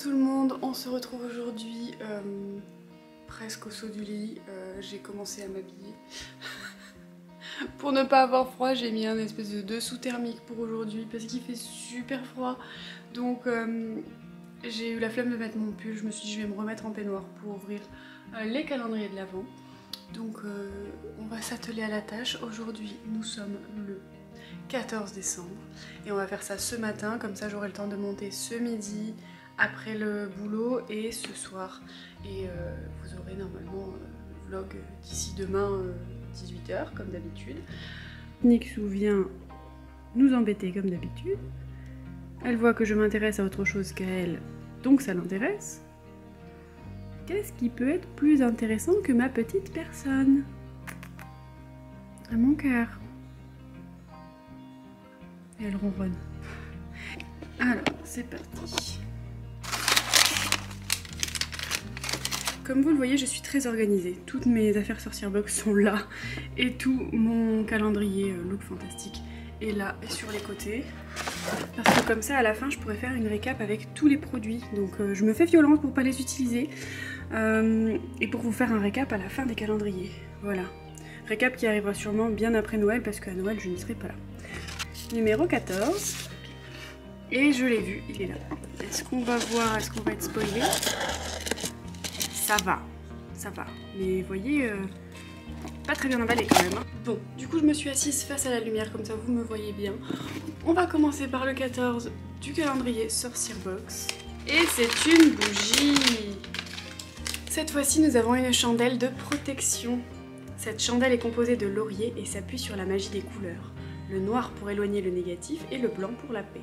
tout le monde, on se retrouve aujourd'hui presque au saut du lit. J'ai commencé à m'habiller. Pour ne pas avoir froid, j'ai mis un espèce de dessous thermique pour aujourd'hui parce qu'il fait super froid. Donc j'ai eu la flemme de mettre mon pull, je me suis dit je vais me remettre en peignoir pour ouvrir les calendriers de l'Avent. Donc on va s'atteler à la tâche. Aujourd'hui nous sommes le 14 décembre et on va faire ça ce matin, comme ça j'aurai le temps de monter ce midi, après le boulot et ce soir. Et vous aurez normalement le vlog d'ici demain 18 h comme d'habitude. Nixou vient nous embêter comme d'habitude. Elle voit que je m'intéresse à autre chose qu'à elle, donc ça l'intéresse. Qu'est-ce qui peut être plus intéressant que ma petite personne? À mon cœur. Et elle ronronne. Alors, c'est parti. Comme vous le voyez, je suis très organisée. Toutes mes affaires sorcière box sont là. Et tout mon calendrier look fantastique est là et sur les côtés. Parce que comme ça, à la fin, je pourrais faire une récap avec tous les produits. Donc je me fais violence pour pas les utiliser. Et pour vous faire un récap à la fin des calendriers. Voilà. Récap qui arrivera sûrement bien après Noël, parce qu'à Noël, je ne serai pas là. Numéro 14. Et je l'ai vu, il est là. Est-ce qu'on va voir, est-ce qu'on va être spoilé? Ça va, ça va. Mais vous voyez, pas très bien emballé quand même. Hein. Bon, du coup je me suis assise face à la lumière, comme ça vous me voyez bien. On va commencer par le 14 du calendrier Sorcière Box. Et c'est une bougie. Cette fois-ci nous avons une chandelle de protection. Cette chandelle est composée de laurier et s'appuie sur la magie des couleurs. Le noir pour éloigner le négatif et le blanc pour la paix.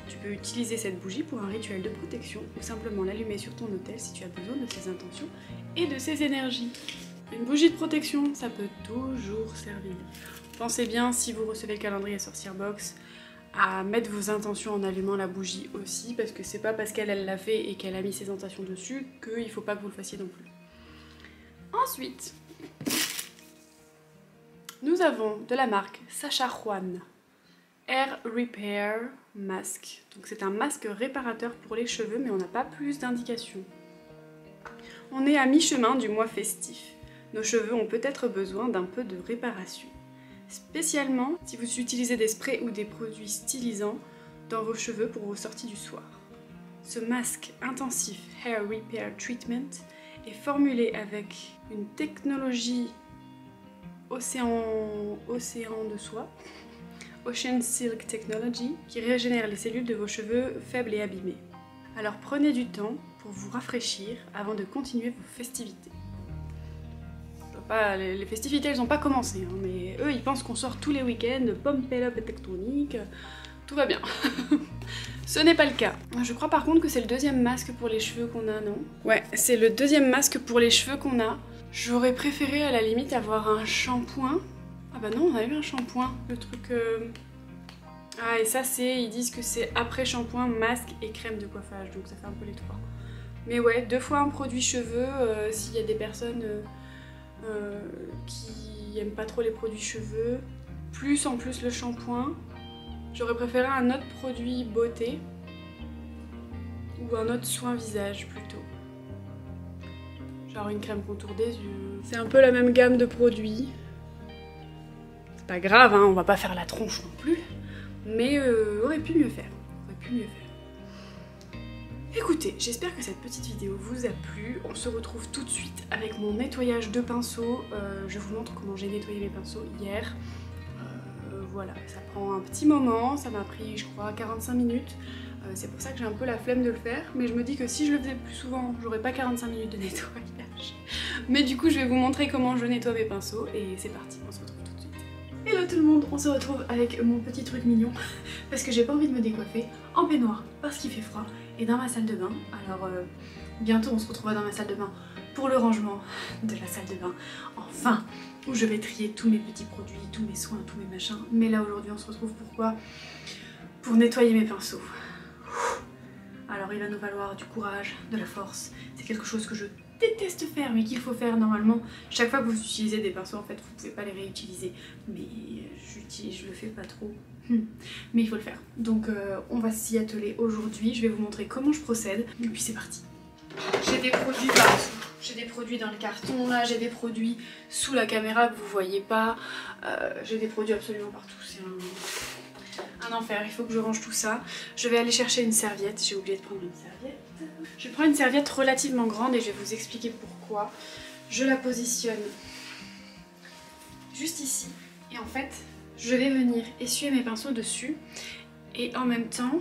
Tu peux utiliser cette bougie pour un rituel de protection ou simplement l'allumer sur ton autel si tu as besoin de ses intentions et de ses énergies. Une bougie de protection, ça peut toujours servir. Pensez bien, si vous recevez le calendrier Sorcière Box, à mettre vos intentions en allumant la bougie aussi, parce que c'est pas parce qu'elle l'a fait et qu'elle a mis ses intentions dessus qu'il faut pas que vous le fassiez non plus. Ensuite, nous avons de la marque Sacha Juan Hair Repair Mask. Donc c'est un masque réparateur pour les cheveux, mais on n'a pas plus d'indications. On est à mi-chemin du mois festif. Nos cheveux ont peut-être besoin d'un peu de réparation. Spécialement si vous utilisez des sprays ou des produits stylisants dans vos cheveux pour vos sorties du soir. Ce masque intensif Hair Repair Treatment est formulé avec une technologie océan de soie, Ocean Silk Technology, qui régénère les cellules de vos cheveux faibles et abîmés. Alors prenez du temps pour vous rafraîchir avant de continuer vos festivités. Les festivités elles n'ont pas commencé, hein, mais eux ils pensent qu'on sort tous les week-ends, pump it up et tectonique, tout va bien. Ce n'est pas le cas. Je crois par contre que c'est le deuxième masque pour les cheveux qu'on a, non? Ouais, c'est le deuxième masque pour les cheveux qu'on a. J'aurais préféré à la limite avoir un shampoing. Ah bah non, on a eu un shampoing, le truc... Ah et ça c'est, ils disent que c'est après shampoing, masque et crème de coiffage, donc ça fait un peu les trois. Mais ouais, 2 fois un produit cheveux, s'il y a des personnes qui aiment pas trop les produits cheveux, plus en plus le shampoing. J'aurais préféré un autre produit beauté, ou un autre soin visage plutôt. Genre une crème contour des yeux. C'est un peu la même gamme de produits. C'est pas grave, hein, on va pas faire la tronche non plus. Mais aurait pu mieux faire. Aurait pu mieux faire. Écoutez, j'espère que cette petite vidéo vous a plu. On se retrouve tout de suite avec mon nettoyage de pinceaux. Je vous montre comment j'ai nettoyé mes pinceaux hier. Voilà, ça prend un petit moment. Ça m'a pris, je crois, 45 minutes. C'est pour ça que j'ai un peu la flemme de le faire. Mais je me dis que si je le faisais plus souvent, j'aurais pas 45 minutes de nettoyage. Mais du coup, je vais vous montrer comment je nettoie mes pinceaux. Et c'est parti, on se retrouve tout de suite. Hello tout le monde, on se retrouve avec mon petit truc mignon parce que j'ai pas envie de me décoiffer en peignoir parce qu'il fait froid et dans ma salle de bain. Alors bientôt on se retrouvera dans ma salle de bain pour le rangement de la salle de bain, enfin, où je vais trier tous mes petits produits, tous mes soins, tous mes machins. Mais là aujourd'hui on se retrouve pourquoi? Pour nettoyer mes pinceaux. Alors il va nous falloir du courage, de la force, c'est quelque chose que je déteste faire mais qu'il faut faire normalement. Chaque fois que vous utilisez des pinceaux, en fait, vous pouvez pas les réutiliser. Mais je le fais pas trop. Mais il faut le faire. Donc on va s'y atteler aujourd'hui. Je vais vous montrer comment je procède. Et puis c'est parti. J'ai des produits partout. J'ai des produits dans le carton là, j'ai des produits sous la caméra que vous voyez pas. J'ai des produits absolument partout. C'est un enfer, il faut que je range tout ça. Je vais aller chercher une serviette. J'ai oublié de prendre une serviette. Je prends une serviette relativement grande et je vais vous expliquer pourquoi. Je la positionne juste ici. Et en fait, je vais venir essuyer mes pinceaux dessus. Et en même temps...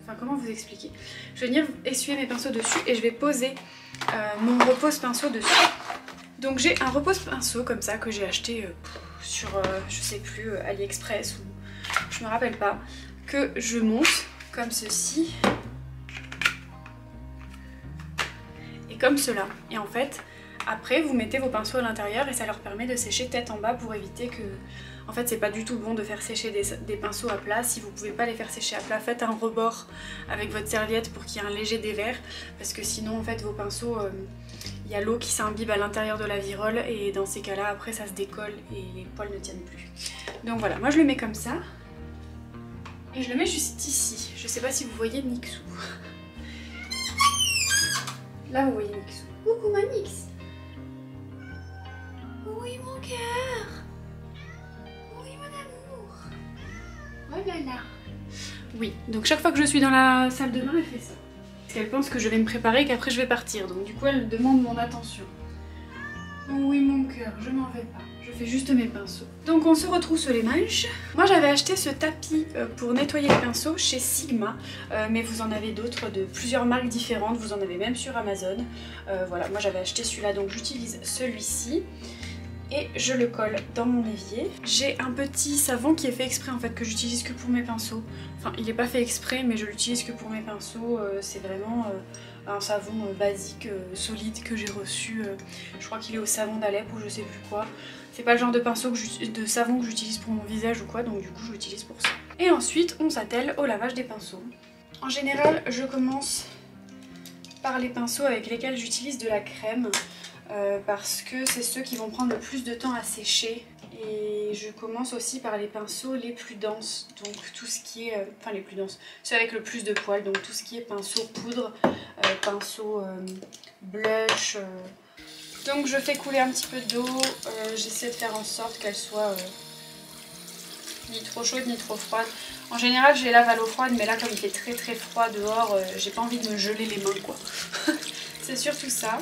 Enfin, comment vous expliquer? Je vais venir essuyer mes pinceaux dessus et je vais poser mon repose-pinceau dessus. Donc j'ai un repose-pinceau comme ça que j'ai acheté sur, je sais plus, AliExpress ou je me rappelle pas, que je monte comme ceci et comme cela. Et en fait, après vous mettez vos pinceaux à l'intérieur et ça leur permet de sécher tête en bas pour éviter que... En fait, c'est pas du tout bon de faire sécher des pinceaux à plat. Si vous pouvez pas les faire sécher à plat, faites un rebord avec votre serviette pour qu'il y ait un léger dévers. Parce que sinon, en fait, vos pinceaux, il y a l'eau qui s'imbibe à l'intérieur de la virole. Et dans ces cas-là, après, ça se décolle et les poils ne tiennent plus. Donc voilà, moi je le mets comme ça. Et je le mets juste ici. Je sais pas si vous voyez Nixou. Là, vous voyez Nixou. Coucou ma Nix. Oui, mon cœur. Oh là là. Oui, donc chaque fois que je suis dans la salle de bain, elle fait ça. Parce qu'elle pense que je vais me préparer et qu'après je vais partir. Donc du coup, elle demande mon attention. Oh oui, mon cœur, je m'en vais pas. Je fais juste mes pinceaux. Donc on se retrousse les manches. Moi j'avais acheté ce tapis pour nettoyer les pinceaux chez Sigma. Mais vous en avez d'autres de plusieurs marques différentes. Vous en avez même sur Amazon. Voilà, moi j'avais acheté celui-là, donc j'utilise celui-ci. Et je le colle dans mon évier. J'ai un petit savon qui est fait exprès en fait, que j'utilise que pour mes pinceaux. Enfin, il n'est pas fait exprès, mais je l'utilise que pour mes pinceaux. C'est vraiment un savon basique, solide que j'ai reçu. Je crois qu'il est au savon d'Alep ou je sais plus quoi. C'est pas le genre de savon que j'utilise pour mon visage ou quoi, donc du coup je l'utilise pour ça. Et ensuite, on s'attelle au lavage des pinceaux. En général, je commence par les pinceaux avec lesquels j'utilise de la crème. Parce que c'est ceux qui vont prendre le plus de temps à sécher. Et je commence aussi par les pinceaux les plus denses, donc tout ce qui est... enfin les plus denses, ceux avec le plus de poils, donc tout ce qui est pinceau poudre, pinceau blush. Donc je fais couler un petit peu d'eau, j'essaie de faire en sorte qu'elle soit ni trop chaude ni trop froide. En général je les lave à l'eau froide, mais là comme il fait très très froid dehors, j'ai pas envie de me geler les mains quoi. C'est surtout ça.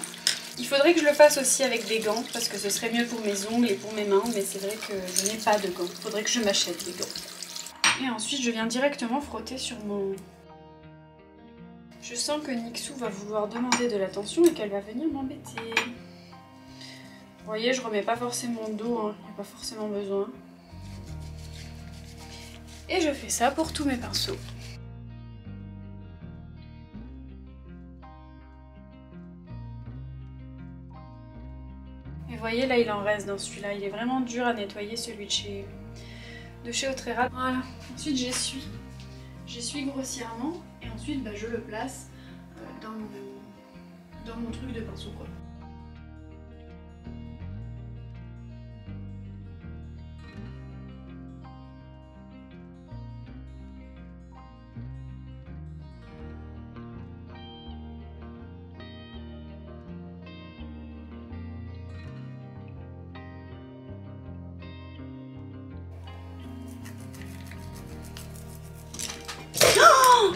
Il faudrait que je le fasse aussi avec des gants parce que ce serait mieux pour mes ongles et pour mes mains, mais c'est vrai que je n'ai pas de gants. Il faudrait que je m'achète des gants. Et ensuite je viens directement frotter sur mon... Je sens que Nixou va vouloir demander de l'attention et qu'elle va venir m'embêter. Vous voyez, je remets pas forcément d'eau, hein. Il n'y a pas forcément besoin. Et je fais ça pour tous mes pinceaux. Vous voyez là il en reste dans celui-là, il est vraiment dur à nettoyer celui de chez Otrera. Voilà, ensuite j'essuie grossièrement et ensuite je le place dans mon truc de pinceau quoi.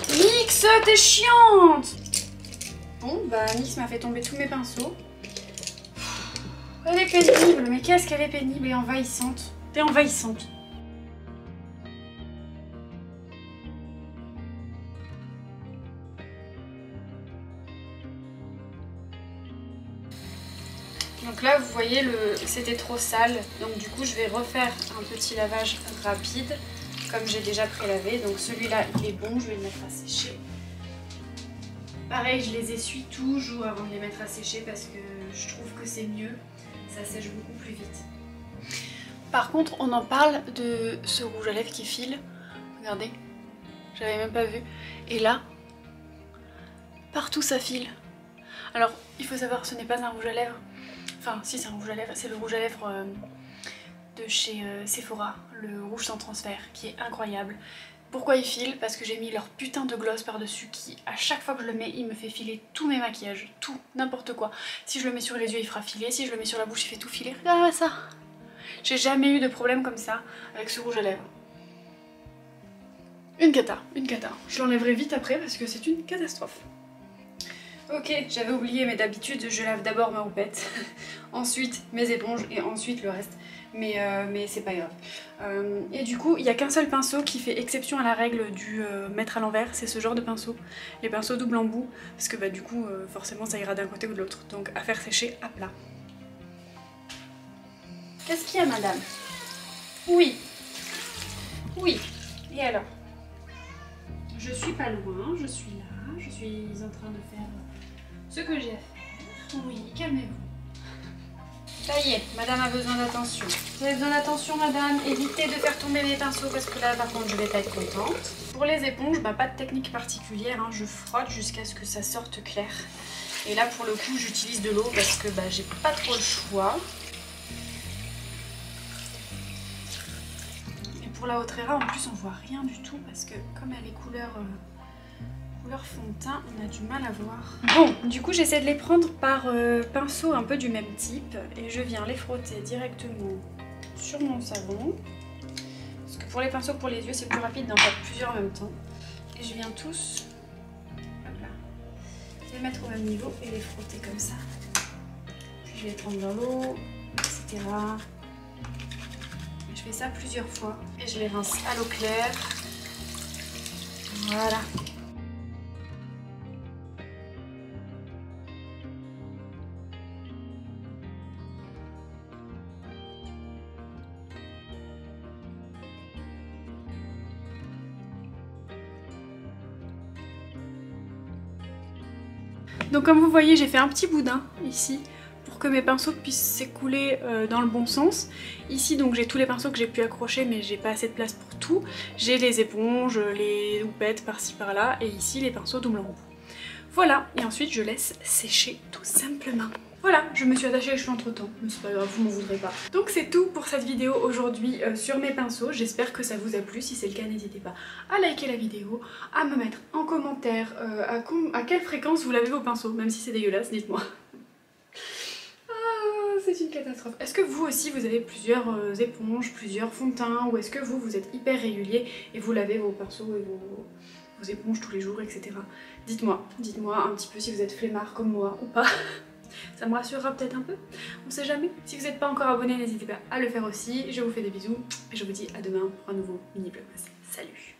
Nix, t'es chiante! Bon, bah Nix m'a fait tomber tous mes pinceaux. Elle est pénible, mais qu'est-ce qu'elle est pénible et envahissante. T'es envahissante. Donc là, vous voyez, c'était trop sale. Donc du coup, je vais refaire un petit lavage rapide. Comme j'ai déjà prélavé, donc celui-là il est bon, je vais le mettre à sécher. Pareil, je les essuie toujours avant de les mettre à sécher parce que je trouve que c'est mieux, ça sèche beaucoup plus vite. Par contre, on en parle de ce rouge à lèvres qui file, regardez, j'avais même pas vu. Et là, partout ça file. Alors, il faut savoir, ce n'est pas un rouge à lèvres. Enfin, si, c'est un rouge à lèvres. C'est le rouge à lèvres de chez Sephora, le rouge sans transfert, qui est incroyable. Pourquoi il file? Parce que j'ai mis leur putain de gloss par-dessus qui, à chaque fois que je le mets, il me fait filer tous mes maquillages. Tout, n'importe quoi. Si je le mets sur les yeux, il fera filer. Si je le mets sur la bouche, il fait tout filer. Regarde ça. J'ai jamais eu de problème comme ça avec ce rouge à lèvres. Une cata, une cata. Je l'enlèverai vite après parce que c'est une catastrophe. Ok, j'avais oublié, mais d'habitude je lave d'abord ma houppette, ensuite mes éponges et ensuite le reste. Mais c'est pas grave. Et du coup, il n'y a qu'un seul pinceau qui fait exception à la règle du mettre à l'envers, c'est ce genre de pinceau, les pinceaux double embout, parce que bah du coup, forcément ça ira d'un côté ou de l'autre, donc à faire sécher à plat. Qu'est-ce qu'il y a, madame? Oui. Oui. Et alors? Je suis pas loin, je suis là, je suis en train de faire ce que j'ai à faire. Oui, calmez-vous. Ça y est, madame a besoin d'attention. Vous avez besoin d'attention, madame? Évitez de faire tomber mes pinceaux parce que là, par contre, je vais pas être contente. Pour les éponges, bah, pas de technique particulière, hein. Je frotte jusqu'à ce que ça sorte clair. Et là, pour le coup, j'utilise de l'eau parce que bah, j'ai pas trop le choix. Et pour la Autrera, en plus, on voit rien du tout parce que comme elle est couleur fond de teint, on a du mal à voir. Bon, du coup j'essaie de les prendre par pinceau un peu du même type et je viens les frotter directement sur mon savon. Parce que pour les pinceaux pour les yeux c'est plus rapide d'en faire plusieurs en même temps. Et je viens tous, hop là, les mettre au même niveau et les frotter comme ça. Puis je vais les prendre dans l'eau, etc. Et je fais ça plusieurs fois et je les rince à l'eau claire. Voilà. Donc comme vous voyez, j'ai fait un petit boudin ici pour que mes pinceaux puissent s'écouler dans le bon sens. Ici donc j'ai tous les pinceaux que j'ai pu accrocher mais j'ai pas assez de place pour tout. J'ai les éponges, les houpettes par-ci par-là et ici les pinceaux double embout. Voilà, et ensuite je laisse sécher tout simplement. Voilà, je me suis attachée les cheveux entre temps, mais c'est pas grave, vous m'en voudrez pas. Donc c'est tout pour cette vidéo aujourd'hui sur mes pinceaux. J'espère que ça vous a plu. Si c'est le cas, n'hésitez pas à liker la vidéo, à me mettre en commentaire à quelle fréquence vous lavez vos pinceaux, même si c'est dégueulasse, dites-moi. Ah, c'est une catastrophe. Est-ce que vous aussi vous avez plusieurs éponges, plusieurs fonds de teint, ou est-ce que vous êtes hyper régulier et vous lavez vos pinceaux et vos éponges tous les jours, etc. Dites-moi un petit peu si vous êtes flemmard comme moi ou pas. Ça me rassurera peut-être un peu, on sait jamais. Si vous n'êtes pas encore abonné, n'hésitez pas à le faire aussi. Je vous fais des bisous et je vous dis à demain pour un nouveau mini vlog. Salut!